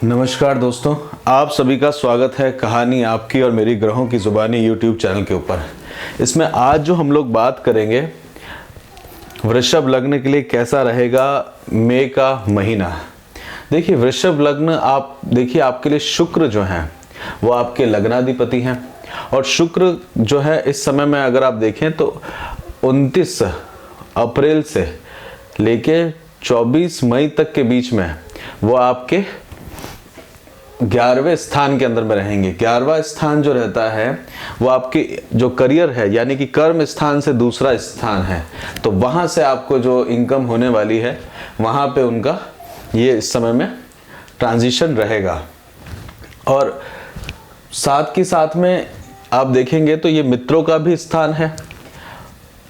नमस्कार दोस्तों, आप सभी का स्वागत है कहानी आपकी और मेरी ग्रहों की ज़ुबानी यूट्यूब चैनल के ऊपर। इसमें आज जो हम लोग बात करेंगे वृषभ लग्न के लिए कैसा रहेगा मई का महीना। देखिए वृषभ लग्न, आप देखिए आपके लिए शुक्र जो हैं वो आपके लग्नाधिपति हैं और शुक्र जो है इस समय में अगर आप देखें तो 29 अप्रैल से लेके 24 मई तक के बीच में वो आपके 11वें स्थान के अंदर में रहेंगे। 11वां स्थान जो रहता है वो आपके जो करियर है यानी कि कर्म स्थान से दूसरा स्थान है, तो वहां से आपको जो इनकम होने वाली है वहां पे उनका ये इस समय में ट्रांजिशन रहेगा। और साथ के साथ में आप देखेंगे तो ये मित्रों का भी स्थान है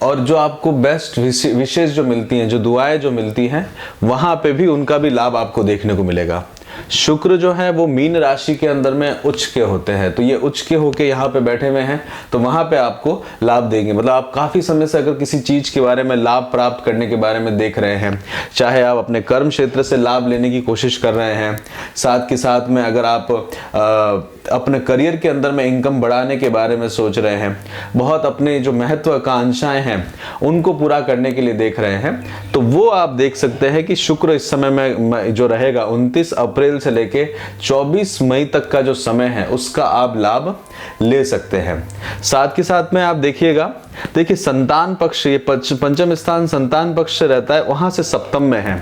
और जो आपको बेस्ट विशेष जो मिलती हैं, जो दुआएं जो मिलती हैं, वहां पे भी उनका भी लाभ आपको देखने को मिलेगा। शुक्र जो है वो मीन राशि के अंदर में उच्च के होते हैं, तो ये उच्च के होके यहाँ पे बैठे हुए हैं तो वहां पे आपको लाभ देंगे। मतलब आप काफी समय से अगर किसी चीज के बारे में लाभ प्राप्त करने के बारे में देख रहे हैं, चाहे आप अपने कर्म क्षेत्र से लाभ लेने की कोशिश कर रहे हैं, साथ के साथ में अगर आप अपने करियर के अंदर में इनकम बढ़ाने के बारे में सोच रहे हैं, बहुत अपने जो महत्वाकांक्षाएं हैं उनको पूरा करने के लिए देख रहे हैं, तो वो आप देख सकते हैं कि शुक्र इस समय में जो रहेगा 29 अप्रैल से लेके 24 मई तक का जो समय है उसका आप लाभ ले सकते हैं। साथ के साथ में आप देखिएगा, देखिए संतान पक्ष, ये पंचम स्थान संतान पक्ष से रहता है, वहां से सप्तम में है,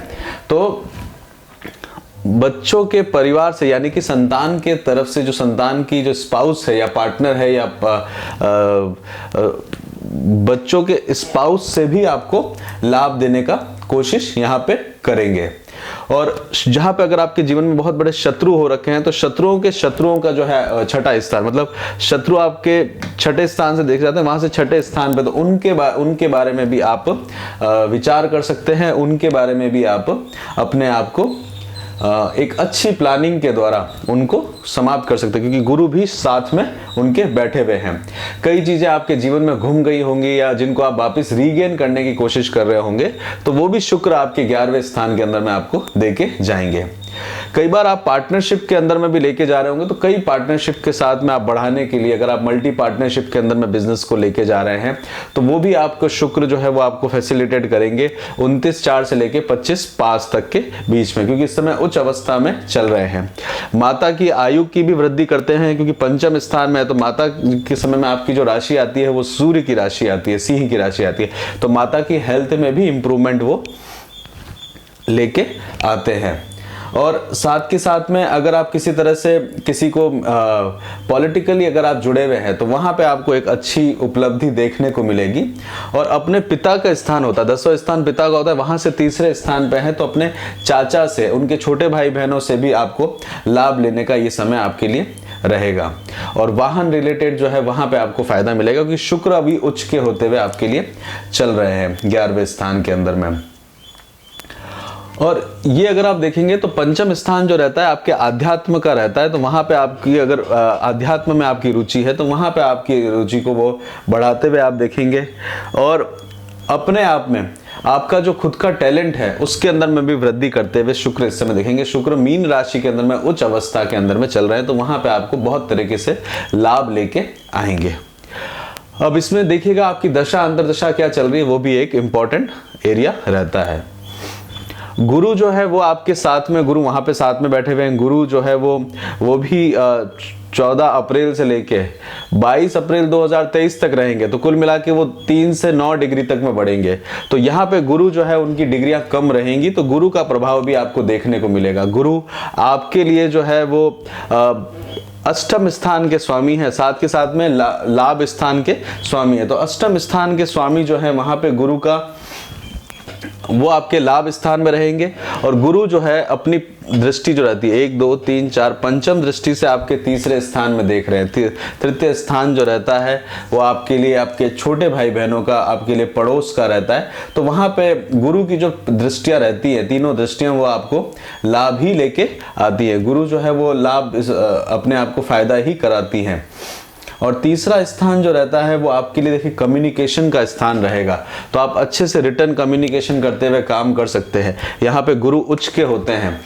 तो बच्चों के परिवार से यानी कि संतान के तरफ से जो संतान की जो स्पाउस है या पार्टनर है या बच्चों के स्पाउस से भी आपको लाभ देने का कोशिश यहाँ पे करेंगे। और जहां पे अगर आपके जीवन में बहुत बड़े शत्रु हो रखे हैं तो शत्रुओं का जो है छठा स्थान, मतलब शत्रु आपके छठे स्थान से देखे जाते हैं, वहां से छठे स्थान पे, तो उनके बारे में भी आप विचार कर सकते हैं, उनके बारे में भी आप अपने आप को एक अच्छी प्लानिंग के द्वारा उनको समाप्त कर सकते हैं, क्योंकि गुरु भी साथ में उनके बैठे हुए हैं। कई चीजें आपके जीवन में घूम गई होंगी या जिनको आप वापस रीगेन करने की कोशिश कर रहे होंगे, तो वो भी शुक्र आपके 11वें स्थान के अंदर में आपको देके जाएंगे। कई बार आप पार्टनरशिप के अंदर में भी लेके जा रहे होंगे, तो कई पार्टनरशिप के साथ में आप बढ़ाने के लिए अगर आप मल्टी पार्टनरशिप के अंदर में बिजनेस को लेके जा रहे हैं तो वो भी आपको शुक्र जो है वो आपको फैसिलिटेट करेंगे 29/4 से लेके 25/5 तक के बीच में, क्योंकि इस समय उच्च अवस्था में चल रहे हैं। माता की आयु की भी वृद्धि करते हैं, क्योंकि पंचम स्थान में है, तो माता के समय में आपकी जो राशि आती है वो सूर्य की राशि आती है, सिंह की राशि आती है, तो माता की हेल्थ में भी इंप्रूवमेंट वो लेके आते हैं। और साथ के साथ में अगर आप किसी तरह से किसी को पॉलिटिकली अगर आप जुड़े हुए हैं तो वहां पे आपको एक अच्छी उपलब्धि देखने को मिलेगी। और अपने पिता का स्थान होता है, 10वां स्थान पिता का होता है, वहां से तीसरे स्थान पे है, तो अपने चाचा से, उनके छोटे भाई बहनों से भी आपको लाभ लेने का ये समय आपके लिए रहेगा। और वाहन रिलेटेड जो है वहां पे आपको फायदा मिलेगा, क्योंकि शुक्र अभी उच्च के होते हुए आपके लिए चल रहे हैं 11वें स्थान के अंदर में। और ये अगर आप देखेंगे तो पंचम स्थान जो रहता है आपके आध्यात्म का रहता है, तो वहां पे आपकी अगर आध्यात्म में आपकी रुचि है तो वहां पे आपकी रुचि को वो बढ़ाते हुए आप देखेंगे। और अपने आप में आपका जो खुद का टैलेंट है उसके अंदर में भी वृद्धि करते हुए शुक्र इस समय देखेंगे। शुक्र मीन राशि के अंदर में उच्च अवस्था के अंदर में चल रहे हैं, तो वहां पे आपको बहुत तरीके से लाभ लेके आएंगे। अब इसमें देखिएगा आपकी दशा अंतरदशा क्या चल रही है, वो भी एक इंपॉर्टेंट एरिया रहता है। गुरु जो है वो आपके साथ में, गुरु वहां पे साथ में बैठे हुए हैं। गुरु जो है वो भी 14 अप्रैल से लेके 22 अप्रैल 2023 तक रहेंगे, तो कुल मिला के वो 3 से 9 डिग्री तक में बढ़ेंगे। तो यहाँ पे गुरु जो है उनकी डिग्रियां कम रहेंगी, तो गुरु का प्रभाव भी आपको देखने को मिलेगा। गुरु आपके लिए जो है वो अष्टम स्थान के स्वामी है, साथ के साथ में लाभ स्थान के स्वामी है। तो अष्टम स्थान के स्वामी जो है वहां पे गुरु का वो आपके लाभ स्थान में रहेंगे। और गुरु जो है अपनी दृष्टि जो रहती है 1 2 3 4 पंचम दृष्टि से आपके तीसरे स्थान में देख रहे हैं। तृतीय स्थान जो रहता है वो आपके लिए, आपके छोटे भाई बहनों का, आपके लिए पड़ोस का रहता है। तो वहां पे गुरु की जो दृष्टियां रहती है, तीनों दृष्टियां वो आपको लाभ ही लेके आती है। गुरु जो है वो लाभ अपने आप को फायदा ही कराती हैं। और तीसरा स्थान जो रहता है वो आपके लिए देखिए कम्युनिकेशन का स्थान रहेगा, तो आप अच्छे से रिटर्न कम्युनिकेशन करते हुए काम कर सकते हैं। यहाँ पे गुरु उच्च के होते हैं,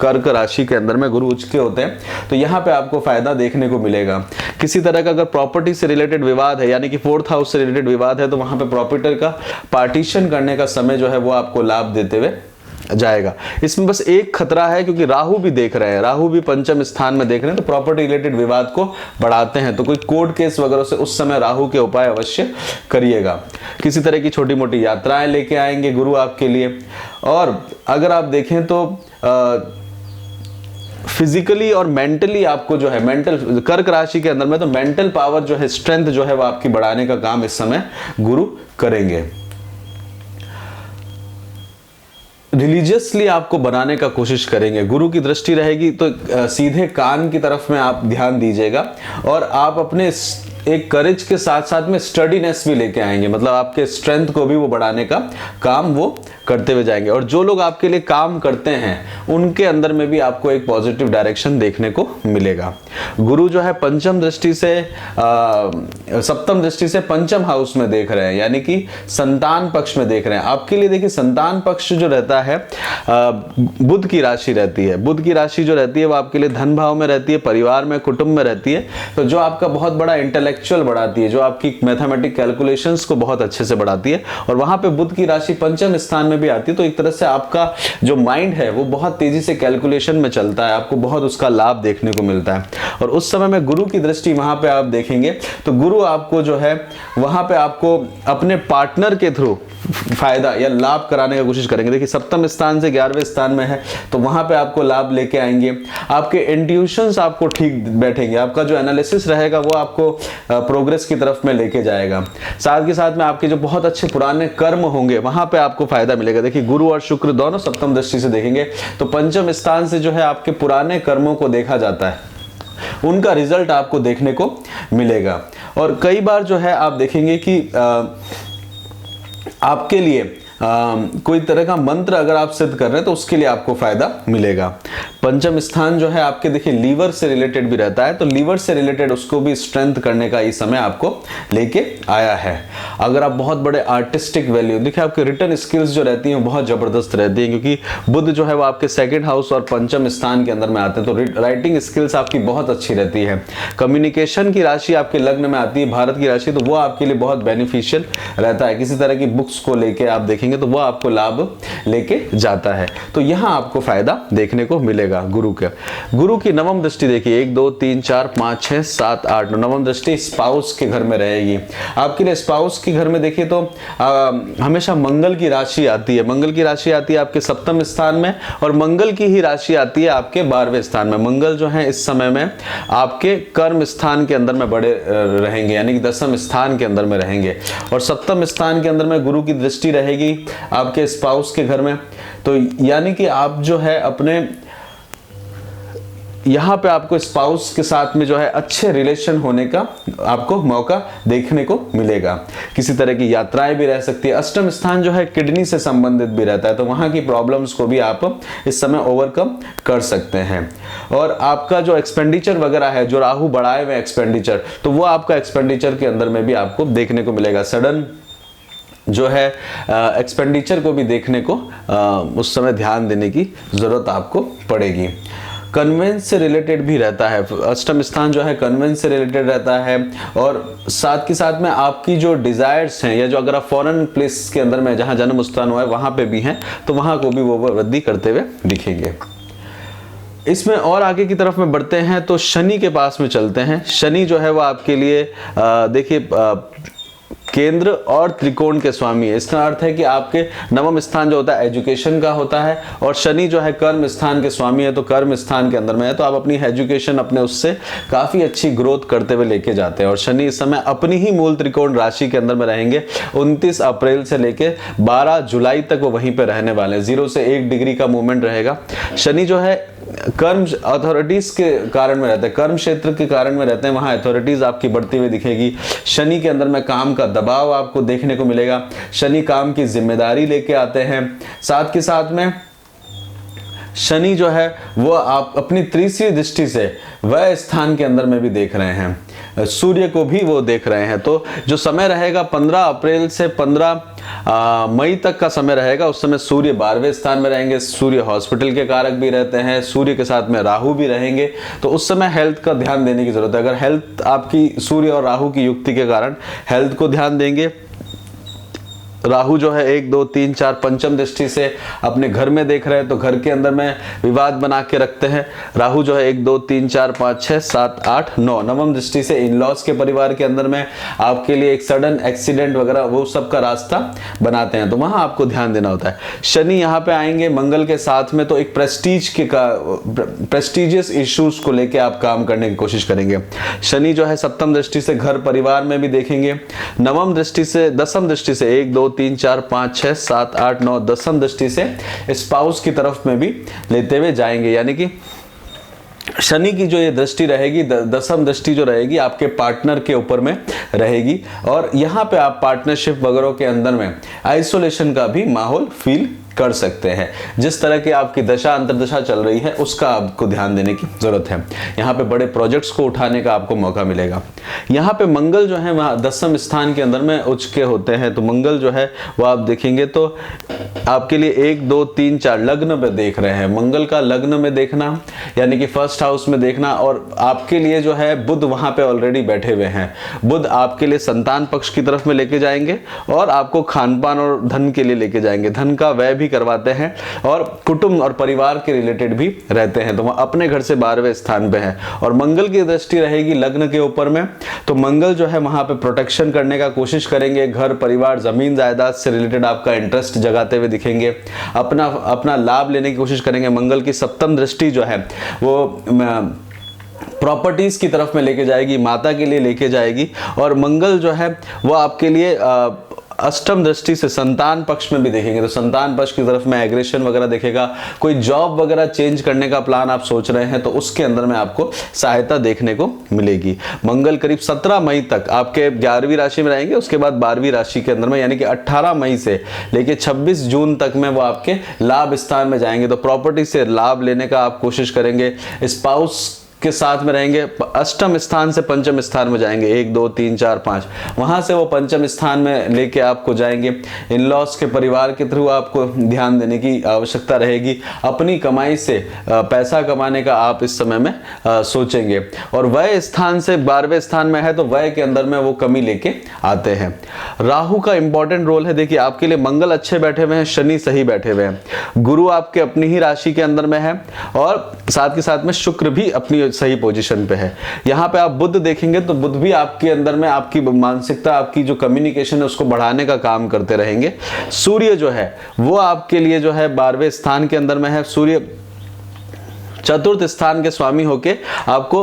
कर्क राशि के अंदर में गुरु उच्च के होते हैं, तो यहाँ पे आपको फायदा देखने को मिलेगा। किसी तरह का अगर प्रॉपर्टी से रिलेटेड विवाद है, यानी कि 4th हाउस से रिलेटेड विवाद है, तो वहां पे प्रॉपर्टी का पार्टीशन करने का समय जो है वो आपको लाभ देते हुए जाएगा। इसमें बस एक खतरा है, क्योंकि राहु भी देख रहे हैं, राहु भी पंचम स्थान में देख रहे हैं, तो प्रॉपर्टी रिलेटेड विवाद को बढ़ाते हैं, तो कोई कोर्ट केस वगैरह से उस समय राहु के उपाय अवश्य करिएगा। किसी तरह की छोटी मोटी यात्राएं लेके आएंगे गुरु आपके लिए। और अगर आप देखें तो फिजिकली और मेंटली आपको जो है मेंटल, कर्क राशि के अंदर में तो मेंटल पावर जो है, स्ट्रेंथ जो है वो आपकी बढ़ाने का काम इस समय गुरु करेंगे। रिलीजियसली आपको बनाने का कोशिश करेंगे। गुरु की दृष्टि रहेगी तो सीधे कान की तरफ में आप ध्यान दीजिएगा, और आप अपने एक करेज के साथ साथ में स्टडीनेस भी लेके आएंगे, मतलब आपके स्ट्रेंथ को भी वो बढ़ाने का काम वो करते हुए जाएंगे। और जो लोग आपके लिए काम करते हैं उनके अंदर में भी आपको एक पॉजिटिव डायरेक्शन देखने को मिलेगा। गुरु जो है पंचम दृष्टि से सप्तम दृष्टि से पंचम हाउस में देख रहे हैं, यानी कि संतान पक्ष में देख रहे हैं। आपके लिए देखिए संतान पक्ष जो रहता है बुध की राशि रहती है। बुध की राशि जो रहती है वो आपके लिए धन भाव में रहती है, परिवार में, कुटुंब में रहती है, तो जो आपका बहुत बड़ा इंटेलेक्चुअल बढ़ाती है, जो आपकी मैथमेटिक कैलकुलेशंस को बहुत अच्छे से बढ़ाती है। और वहां पे बुध की राशि पंचम स्थान में भी आती है, तो एक तरह से आपका जो माइंड है वो बहुत तेजी से कैलकुलेशन में चलता है, आपको बहुत उसका लाभ देखने को मिलता है। और उस समय में गुरु की दृष्टि वहां पे आप देखेंगे तो गुरु आपको जो है वहां पे आपको अपने पार्टनर के थ्रू फायदा या लाभ कराने की कोशिश करेंगे। देखिए सप्तम स्थान से 11वें स्थान में है, तो वहां पे आपको लाभ लेके आएंगे। आपके इंट्यूशंस आपको ठीक बैठेंगे, आपका जो एनालिसिस रहेगा वो आपको प्रोग्रेस की तरफ में लेके जाएगा। साथ के साथ में आपके जो बहुत अच्छे पुराने कर्म होंगे वहां पे आपको फायदा मिलेगा। देखिए गुरु और शुक्र दोनों सप्तम दृष्टि से देखेंगे तो पंचम स्थान से जो है आपके पुराने कर्मों को देखा जाता है, उनका रिजल्ट आपको देखने को मिलेगा। और कई बार जो है आप देखेंगे कि आपके लिए कोई तरह का मंत्र अगर आप सिद्ध कर रहे हैं तो उसके लिए आपको फायदा मिलेगा। पंचम स्थान जो है आपके देखिए लीवर से रिलेटेड भी रहता है, तो लीवर से रिलेटेड उसको भी स्ट्रेंथ करने का ये समय आपको लेके आया है। अगर आप बहुत बड़े आर्टिस्टिक वैल्यू, देखिए आपके रिटर्न स्किल्स जो रहती हैं बहुत जबरदस्त रहती हैं, क्योंकि बुध जो है वो आपके 2nd हाउस और पंचम स्थान के अंदर में आते हैं, तो राइटिंग स्किल्स आपकी बहुत अच्छी रहती है। कम्युनिकेशन की राशि आपके लग्न में आती है, भारत की राशि, तो वो आपके लिए बहुत बेनिफिशियल रहता है। किसी तरह की बुक्स को लेके आप देखेंगे तो वो आपको लाभ लेके जाता है, तो यहां आपको फायदा देखने को मिलेगा गुरु के। गुरु की नवम दृष्टि देखिए 1 2 3 4 5 6 7 8 नवम दृष्टि स्पाउस के घर में रहेगी। आपके लिए स्पाउस के घर में देखिए तो हमेशा मंगल की राशि आती है। मंगल की राशि आती है आपके सप्तम स्थान में, और मंगल की ही राशि आती है आपके 12वें स्थान में। मंगल जो है इस समय में आपके कर्म स्थान के अंदर में बड़े रहेंगे, यानी कि 10वें स्थान के अंदर में रहेंगे। और सप्तम स्थान के अंदर में गुरु की दृष्टि रहेगी आपके स्पाउस के घर में, तो यानी कि आप जो है अपने यहां पे आपको स्पाउस के साथ में जो है अच्छे रिलेशन होने का आपको मौका देखने को मिलेगा। किसी तरह की यात्राएं भी रह सकती है। अष्टम स्थान जो है किडनी से संबंधित भी रहता है, तो वहां की प्रॉब्लम्स को भी आप इस समय ओवरकम कर सकते हैं। और आपका जो एक्सपेंडिचर वगैरह है, जो राहु बढ़ाए हुए एक्सपेंडिचर, तो वो आपका एक्सपेंडिचर के अंदर में भी आपको देखने को मिलेगा। सडन जो है एक्सपेंडिचर को भी देखने को उस समय ध्यान देने की जरूरत आपको पड़ेगी। कन्वेंस से रिलेटेड भी रहता है, अष्टम स्थान जो है कन्वेंस से रिलेटेड रहता है। और साथ के साथ में आपकी जो डिजायर्स हैं, या जो अगर आप फॉरेन प्लेस के अंदर में जहां जन्म स्थान हुआ है वहां पे भी हैं, तो वहां को भी वो वृद्धि करते हुए दिखेंगे। इसमें और आगे की तरफ में बढ़ते हैं तो शनि के पास में चलते हैं। शनि जो है वो आपके लिए देखिए केंद्र और त्रिकोण के स्वामी है। इसका अर्थ है कि आपके नवम स्थान जो होता है एजुकेशन का होता है, और शनि जो है कर्म स्थान के स्वामी है, तो कर्म स्थान के अंदर में है, तो आप अपनी एजुकेशन अपने उससे काफी अच्छी ग्रोथ करते हुए लेके जाते हैं। और शनि इस समय अपनी ही मूल त्रिकोण राशि के अंदर में रहेंगे। 29 अप्रैल से लेके 12 जुलाई तक वो वहीं पे रहने वाले हैं। 0 से 1 डिग्री का मूवमेंट रहेगा। शनि जो है कर्म अथॉरिटीज के कारण में रहते हैं, कर्म क्षेत्र के कारण में रहते हैं, वहां अथॉरिटीज आपकी बढ़ती हुई दिखेगी। शनि के अंदर में काम का दबाव आपको देखने को मिलेगा। शनि काम की जिम्मेदारी लेके आते हैं। साथ के साथ में शनि जो है वो आप अपनी तीसरी दृष्टि से वह स्थान के अंदर में भी देख रहे हैं, सूर्य को भी वो देख रहे हैं। तो जो समय रहेगा 15 अप्रैल से 15 मई तक का समय रहेगा, उस समय सूर्य 12वें स्थान में रहेंगे। सूर्य हॉस्पिटल के कारक भी रहते हैं, सूर्य के साथ में राहु भी रहेंगे, तो उस समय हेल्थ का ध्यान देने की जरूरत है। अगर हेल्थ आपकी सूर्य और राहु की युक्ति के कारण हेल्थ को ध्यान देंगे। राहु जो है 1 2 3 4 पंचम दृष्टि से अपने घर में देख रहे हैं, तो घर के अंदर में विवाद बना के रखते हैं। राहु जो है 1 2 3 4 5 6 7 8 9 नवम दृष्टि से इन लॉज के परिवार के अंदर में आपके लिए एक सडन एक्सीडेंट वगैरह वो सब का रास्ता बनाते हैं, तो वहां आपको ध्यान देना होता है। शनि यहाँ पे आएंगे मंगल के साथ में, तो एक प्रेस्टिजियस इश्यूज को लेके आप काम करने की कोशिश करेंगे। शनि जो है सप्तम दृष्टि से घर परिवार में भी देखेंगे। नवम दृष्टि से दसम दृष्टि से 1 2 3 4 5 6 7 8 9 दसम दृष्टि से स्पाउस की तरफ में भी लेते हुए जाएंगे, यानी कि शनि की जो ये दृष्टि रहेगी, दसम दृष्टि जो रहेगी आपके पार्टनर के ऊपर में रहेगी, और यहाँ पे आप पार्टनरशिप वगैरह के अंदर में आइसोलेशन का भी माहौल फील कर सकते हैं। जिस तरह की आपकी दशा अंतर्दशा चल रही है उसका आपको ध्यान देने की जरूरत है। यहाँ पे बड़े प्रोजेक्ट्स को उठाने का आपको मौका मिलेगा। यहाँ पे मंगल जो है वहाँ दसम स्थान के अंदर में उच्च के होते हैं, तो मंगल जो है वो आप देखेंगे तो आपके लिए 1 2 3 4 लग्न में देख रहे हैं। मंगल का लग्न में देखना यानी कि फर्स्ट हाउस में देखना, और आपके लिए जो है बुध वहां पे ऑलरेडी बैठे हुए हैं। बुध आपके लिए संतान पक्ष की तरफ में लेके जाएंगे और आपको खान पान और धन के लिए लेके जाएंगे, धन का व्यय भी करवाते हैं, और कुटुंब और परिवार के रिलेटेड भी रहते हैं, तो वह अपने घर से 12वें स्थान पे है। और मंगल की दृष्टि रहेगी लग्न के ऊपर में, तो मंगल जो है वहां पे प्रोटेक्शन करने का कोशिश करेंगे। घर परिवार जमीन जायदाद से रिलेटेड आपका इंटरेस्ट जगाते हुए दिखेंगे, अपना लाभ लेने की कोशिश करेंगे। मंगल की सप्तम दृष्टि जो है वो प्रॉपर्टीज की तरफ में लेके जाएगी, माता के लिए लेके जाएगी, और मंगल जो है वो आपके लिए अष्टम दृष्टि से संतान पक्ष में भी देखेंगे, तो संतान पक्ष की तरफ में एग्रेशन वगैरह देखेगा। कोई जॉब वगैरह चेंज करने का प्लान आप सोच रहे हैं तो उसके अंदर में आपको सहायता देखने को मिलेगी। मंगल करीब 17 मई तक आपके 11वीं राशि में रहेंगे, उसके बाद 12वीं राशि के अंदर में, यानी कि 18 मई से लेके 26 जून तक में वो आपके लाभ स्थान में जाएंगे, तो प्रॉपर्टी से लाभ लेने का आप कोशिश करेंगे। स्पाउस के साथ में रहेंगे, अष्टम स्थान से पंचम स्थान में जाएंगे, 1 2 3 4 5, वहां से वो पंचम स्थान में लेके आपको जाएंगे। इन लॉस के परिवार के थ्रू आपको ध्यान देने की आवश्यकता रहेगी। अपनी कमाई से पैसा कमाने का आप इस समय में सोचेंगे, और वह स्थान से 12वें स्थान में है तो वह के अंदर में वो कमी लेके आते हैं। राहु का इंपॉर्टेंट रोल है। देखिए आपके लिए मंगल अच्छे बैठे हुए हैं, शनि सही बैठे हुए हैं, गुरु आपके अपनी ही राशि के अंदर में है, और साथ के साथ में शुक्र भी अपनी सही पोजीशन पे है। यहाँ पे आप बुध देखेंगे तो बुध भी आपके अंदर में आपकी मानसिकता, आपकी जो कम्युनिकेशन है उसको बढ़ाने का काम करते रहेंगे। सूर्य जो है वो आपके लिए जो है 12वें स्थान के अंदर में है। सूर्य चतुर्थ स्थान के स्वामी होके आपको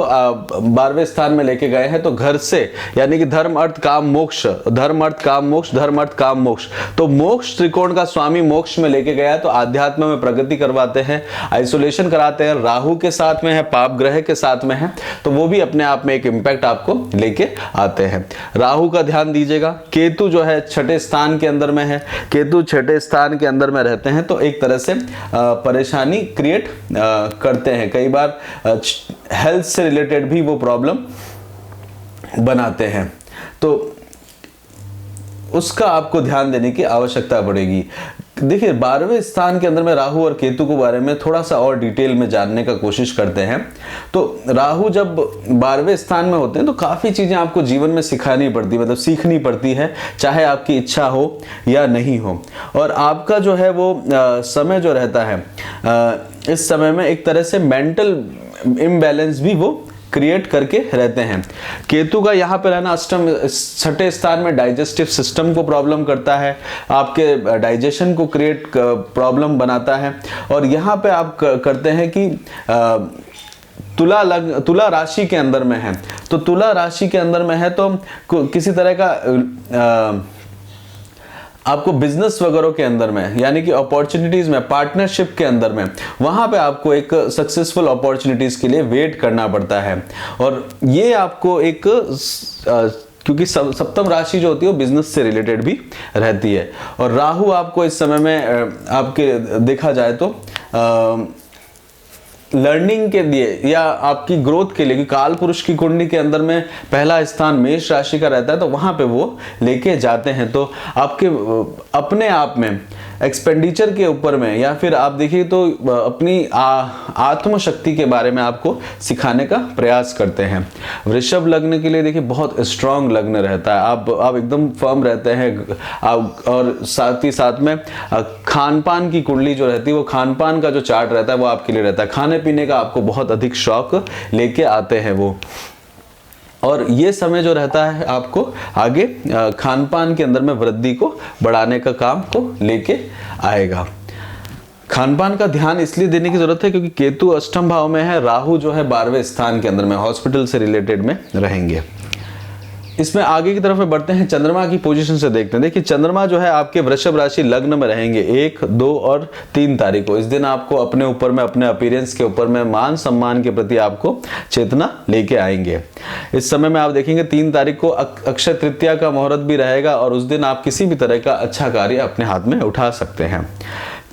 12वें स्थान में लेके गए हैं, तो घर से यानी कि धर्म अर्थ काम मोक्ष, धर्म अर्थ काम मोक्ष, धर्म अर्थ काम मोक्ष, तो मोक्ष त्रिकोण का स्वामी मोक्ष में लेके गया, तो आध्यात्म में प्रगति करवाते हैं, आइसोलेशन कराते हैं। राहु के साथ में है, पाप ग्रह के साथ में है, तो वो भी अपने आप में एक इंपैक्ट आपको लेके आते हैं। राहु का ध्यान दीजिएगा। केतु जो है 6ठे स्थान के अंदर में है, केतु 6ठे स्थान के अंदर में रहते हैं, तो एक तरह से परेशानी क्रिएट करते हैं। कई बार हेल्थ से रिलेटेड भी वो प्रॉब्लम बनाते हैं, तो उसका आपको ध्यान देने की आवश्यकता पड़ेगी। देखिए 12वें स्थान के अंदर में राहु और केतु के बारे में थोड़ा सा और डिटेल में जानने का कोशिश करते हैं। तो राहु जब 12वें स्थान में होते हैं तो काफ़ी चीज़ें आपको जीवन में सिखानी पड़ती, मतलब सीखनी पड़ती है, चाहे आपकी इच्छा हो या नहीं हो। और आपका जो है वो समय जो रहता है इस समय में एक तरह से मेंटल इम्बैलेंस भी वो क्रिएट करके रहते हैं। केतु का यहाँ पे रहना अष्टम 6ठे स्थान में डाइजेस्टिव सिस्टम को प्रॉब्लम करता है, आपके डाइजेशन को क्रिएट प्रॉब्लम बनाता है। और यहाँ पे आप करते हैं कि तुला राशि के अंदर में है, तो तुला राशि के अंदर में है तो किसी तरह का आपको बिजनेस वगैरह के अंदर में, यानी कि अपॉर्चुनिटीज में, पार्टनरशिप के अंदर में, वहां पे आपको एक सक्सेसफुल अपॉर्चुनिटीज के लिए वेट करना पड़ता है। और ये आपको एक क्योंकि सप्तम राशि जो होती है वो बिजनेस से रिलेटेड भी रहती है। और राहु आपको इस समय में आपके देखा जाए तो लर्निंग के लिए या आपकी ग्रोथ के लिए, कि काल पुरुष की कुंडली के अंदर में पहला स्थान मेष राशि का रहता है, तो वहां पे वो लेके जाते हैं। तो आपके अपने आप में एक्सपेंडिचर के ऊपर में, या फिर आप देखिए तो अपनी आत्मशक्ति के बारे में आपको सिखाने का प्रयास करते हैं। वृषभ लग्न के लिए देखिए बहुत स्ट्रांग लग्न रहता है, आप एकदम फर्म रहते हैं आप, और साथ ही साथ में खान पान की कुंडली जो रहती है, वो खान पान का जो चार्ट रहता है वो आपके लिए रहता है। खाने पीने का आपको बहुत अधिक शौक लेके आते हैं वो, और ये समय जो रहता है आपको आगे खान पान के अंदर में वृद्धि को बढ़ाने का काम को लेके आएगा। खान पान का ध्यान इसलिए देने की जरूरत है क्योंकि केतु अष्टम भाव में है, राहु जो है 12वें स्थान के अंदर में हॉस्पिटल से रिलेटेड में रहेंगे। इसमें आगे की तरफ में बढ़ते हैं, चंद्रमा की पोजीशन से देखते हैं। देखिए चंद्रमा जो है आपके वृषभ राशि लग्न में रहेंगे 1, 2 और 3 तारीख को। इस दिन आपको अपने ऊपर में, अपने अपीयरेंस के ऊपर में, मान सम्मान के प्रति आपको चेतना लेके आएंगे। इस समय में आप देखेंगे 3 तारीख को अक्षय तृतीया का मुहूर्त भी रहेगा, और उस दिन आप किसी भी तरह का अच्छा कार्य अपने हाथ में उठा सकते हैं।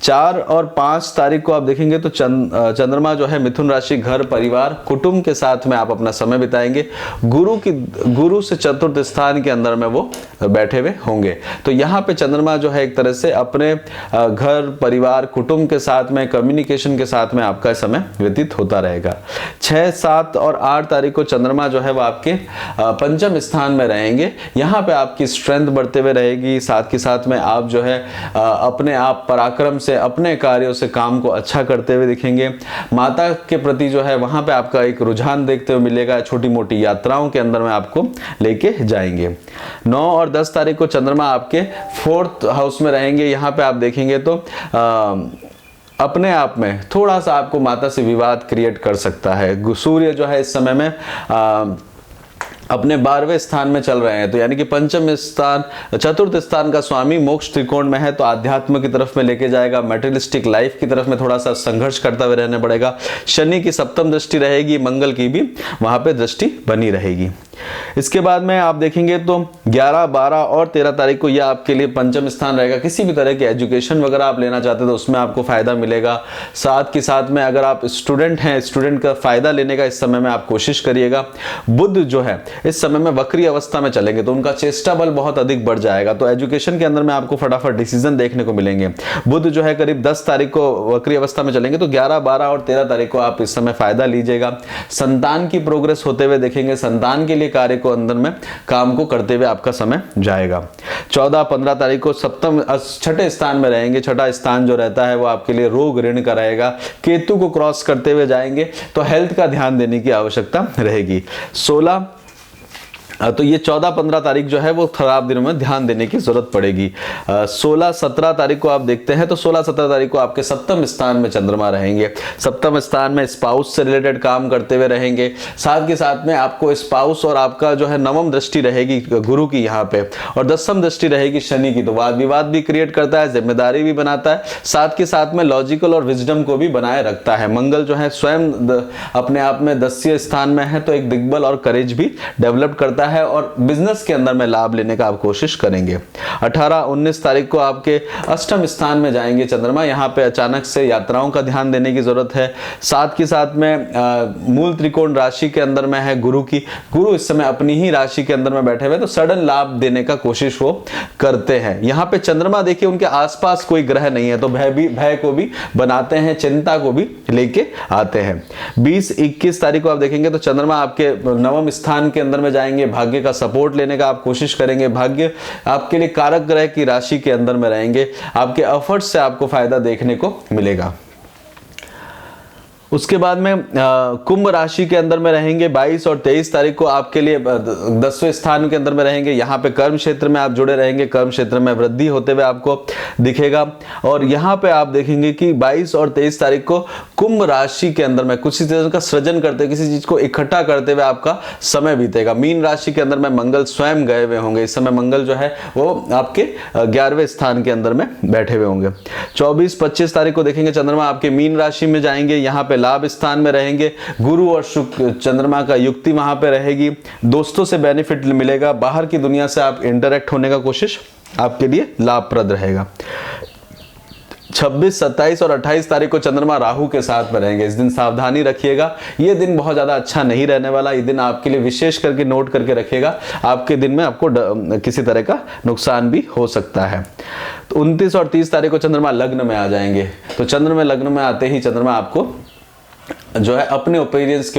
4 और 5 तारीख को आप देखेंगे तो चंद्रमा जो है मिथुन राशि, घर परिवार कुटुंब के साथ में आप अपना समय बिताएंगे। गुरु से चतुर्थ स्थान के अंदर में वो बैठे हुए होंगे। तो यहाँ पे चंद्रमा जो है एक तरह से अपने घर परिवार कुटुंब के साथ में, कम्युनिकेशन के साथ में आपका समय व्यतीत होता रहेगा। 6, 7 और 8 तारीख को चंद्रमा जो है वो आपके पंचम स्थान में रहेंगे। यहाँ पे आपकी स्ट्रेंथ बढ़ते हुए रहेगी, साथ के साथ में आप जो है अपने आप पराक्रम से, अपने कार्यों से काम को अच्छा करते हुए दिखेंगे। माता के प्रति जो है वहां पे आपका एक रुझान देखते हुए मिलेगा। छोटी मोटी यात्राओं के अंदर में आपको लेके जाएंगे। 9 और 10 तारीख को चंद्रमा आपके 4th हाउस में रहेंगे। यहाँ पे आप देखेंगे तो अपने आप में थोड़ा सा आपको माता से विवाद क्रिएट कर सकता है। सूर्य जो है इस समय में अपने 12वें स्थान में चल रहे हैं, तो यानी कि पंचम स्थान, चतुर्थ स्थान का स्वामी मोक्ष त्रिकोण में है, तो आध्यात्म की तरफ में लेके जाएगा। मटेरियलिस्टिक लाइफ की तरफ में थोड़ा सा संघर्ष करता हुए रहना पड़ेगा। शनि की सप्तम दृष्टि रहेगी, मंगल की भी वहां पे दृष्टि बनी रहेगी। इसके बाद में आप देखेंगे तो 11, 12 और 13 तारीख को यह आपके लिए पंचम स्थान रहेगा। किसी भी तरह की एजुकेशन वगैरह आप लेना चाहते हैं तो उसमें आपको फायदा मिलेगा। साथ के साथ में अगर आप स्टूडेंट हैं, स्टूडेंट का फायदा लेने का इस समय में आप कोशिश करिएगा। बुध जो है इस समय में वक्री अवस्था में चलेंगे, तो उनका चेष्टा बल बहुत अधिक बढ़ जाएगा, तो एजुकेशन के अंदर में आपको फटाफट डिसीजन देखने को मिलेंगे। बुध जो है करीब 10 तारीख को वक्री अवस्था में चलेंगे, तो 11, 12 और 13 तारीख को आप इस समय फायदा लीजिएगा। संतान की प्रोग्रेस होते हुए देखेंगे, संतान के लिए कार्य को अंदर में काम को करते हुए आपका समय जाएगा। 14, 15 तारीख को छठे स्थान में रहेंगे। छठा स्थान जो रहता है वो आपके लिए रोग ऋण का रहेगा। केतु को क्रॉस करते हुए जाएंगे, तो हेल्थ का ध्यान देने की आवश्यकता रहेगी। 16 तो ये 14, 15 तारीख जो है वो खराब दिनों में ध्यान देने की जरूरत पड़ेगी। 16, 17 तारीख को आप देखते हैं तो 16, 17 तारीख को आपके सप्तम स्थान में चंद्रमा रहेंगे। सप्तम स्थान में स्पाउस से रिलेटेड काम करते हुए रहेंगे। साथ के साथ में आपको स्पाउस और आपका जो है नवम दृष्टि रहेगी गुरु की यहाँ पे, और 10वीं दृष्टि रहेगी शनि की, तो वाद विवाद भी क्रिएट करता है, जिम्मेदारी भी बनाता है, साथ के साथ में लॉजिकल और विजडम को भी बनाए रखता है। मंगल जो है स्वयं अपने आप में 10वें स्थान में है, तो एक दिग्बल और करेज भी डेवलप करता है, और बिजनेस के अंदर में लाभ लेने का आप कोशिश करेंगे। 18, 19 तारीख को आपके अष्टम स्थान में जाएंगे चंद्रमा। यहाँ पे अचानक से यात्राओं का ध्यान देने की जरूरत है। साथ के साथ में मूल त्रिकोण राशि के अंदर में है गुरु की। गुरु इस समय अपनी ही राशि के अंदर में बैठे हुए, तो सडन लाभ देने का कोशिश वो करते हैं। यहाँ पे चंद्रमा देखिए उनके आसपास कोई ग्रह नहीं है, तो भय को भी बनाते हैं, चिंता को भी लेके आते हैं। 20, 21 तारीख को आप देखेंगे तो चंद्रमा आपके नवम स्थान के अंदर में जाएंगे। भाग्य का सपोर्ट लेने का आप कोशिश करेंगे। भाग्य आपके लिए कारक ग्रह की राशि के अंदर में रहेंगे। आपके एफर्ट्स से आपको फायदा देखने को मिलेगा। उसके बाद में कुंभ राशि के अंदर में रहेंगे। 22 और 23 तारीख को आपके लिए 10वें स्थान के अंदर में रहेंगे। यहाँ पे कर्म क्षेत्र में आप जुड़े रहेंगे, कर्म क्षेत्र में वृद्धि होते हुए आपको दिखेगा। और यहाँ पे आप देखेंगे कि 22 और 23 तारीख को कुंभ राशि के अंदर में कुछ चीजों का सृजन करते, किसी चीज को इकट्ठा करते हुए आपका समय बीतेगा। मीन राशि के अंदर में मंगल स्वयं गए हुए होंगे। इस समय मंगल जो है वो आपके 11वें स्थान के अंदर में बैठे हुए होंगे। 24, 25 तारीख को देखेंगे चंद्रमा आपके मीन राशि में जाएंगे। यहाँ पे लाभ स्थान में रहेंगे। गुरु और शुक्र चंद्रमा का युक्ति वहां पे रहेगी। दोस्तों से बेनिफिट मिलेगा। बाहर की दुनिया से आप इंटरेक्ट होने का कोशिश आपके लिए लाभप्रद रहेगा। 26, 27 और 28 तारीख को चंद्रमा राहु के साथ में रहेंगे। इस दिन सावधानी रखिएगा, ये दिन बहुत ज़्यादा अच्छा नहीं रहने वाला। ये दिन आपके लिए विशेष करके नोट करके रखिएगा, आपके दिन में आपको किसी तरह का नुकसान भी हो सकता है। तो 29 और 30 तारीख को चंद्रमा लग्न में आ जाएंगे। तो चंद्रमा लग्न में आते ही चंद्रमा आपको जो है अपने ओपिनियंस के